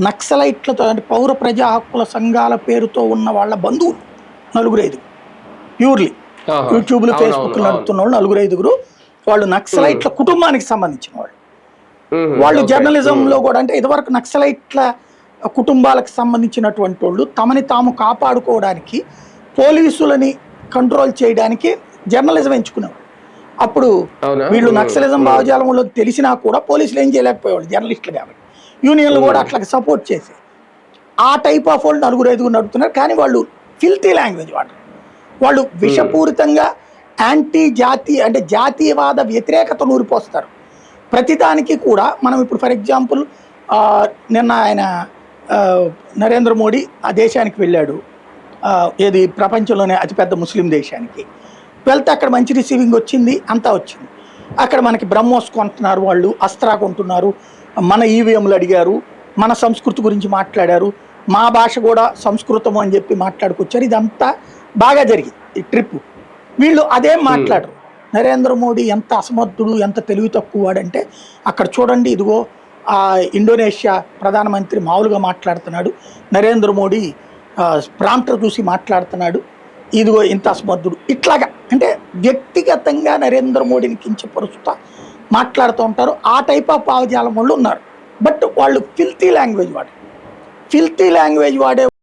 నక్సలైట్లతో అంటే పౌర ప్రజా హక్కుల సంఘాల పేరుతో ఉన్న వాళ్ళ బంధువులు 4-5 ప్యూర్లీ యూట్యూబ్లో ఫేస్బుక్ నడుపుతున్న వాళ్ళు 4-5 వాళ్ళు నక్సలైట్ల కుటుంబానికి సంబంధించిన వాళ్ళు. వాళ్ళు జర్నలిజంలో కూడా అంటే ఇదివరకు నక్సలైట్ల కుటుంబాలకు సంబంధించినటువంటి వాళ్ళు తమని తాము కాపాడుకోవడానికి పోలీసులని కంట్రోల్ చేయడానికి జర్నలిజం ఎంచుకునేవాళ్ళు. అప్పుడు వీళ్ళు నక్సలిజం భావజాలంలో తెలిసినా కూడా పోలీసులు ఏం చేయలేకపోయేవాళ్ళు జర్నలిస్టులు కాబట్టి. యూనియన్లు కూడా అట్లా సపోర్ట్ చేసి ఆ టైప్ ఆఫ్ వాళ్ళు 4-5 నడుపుతున్నారు. కానీ వాళ్ళు ఫిల్తీ లాంగ్వేజ్ వాడరు. వాళ్ళు విషపూరితంగా యాంటీ జాతీయ అంటే జాతీయవాద వ్యతిరేకత నూరిపోస్తారు ప్రతిదానికి కూడా. మనం ఇప్పుడు ఫర్ ఎగ్జాంపుల్ నిన్న ఆయన నరేంద్ర మోడీ ఆ దేశానికి వెళ్ళాడు, ఏది ప్రపంచంలోనే అతిపెద్ద ముస్లిం దేశానికి వెళ్తే అక్కడ మంచి రిసీవింగ్ వచ్చింది, అంతా వచ్చింది. అక్కడ మనకి బ్రహ్మోస్ కొంటున్నారు, వాళ్ళు అస్త్రా కొంటున్నారు, మన ఈవీఎంలు అడిగారు, మన సంస్కృతి గురించి మాట్లాడారు, మా భాష కూడా సంస్కృతం అని చెప్పి మాట్లాడుకొచ్చారు. ఇదంతా బాగా జరిగింది ఈ ట్రిప్. వీళ్ళు అదేం మాట్లాడరు. నరేంద్ర మోడీ ఎంత అసమర్థుడు, ఎంత తెలివి తక్కువ వాడంటే అక్కడ చూడండి, ఇదిగో ఆ ఇండోనేషియా ప్రధానమంత్రి మామూలుగా మాట్లాడుతున్నాడు, నరేంద్ర మోడీ ప్రాంప్టర్ చూసి మాట్లాడుతున్నాడు, ఇదిగో ఇంత అసమర్థుడు. ఇట్లాగా అంటే వ్యక్తిగతంగా నరేంద్ర మోడీని కించపరుస్తూ మాట్లాడుతూ ఉంటారు. ఆ టైప్ ఆఫ్ భావజాలం వాళ్ళు ఉన్నారు. బట్ వాళ్ళు ఫిల్తీ లాంగ్వేజ్ వాడే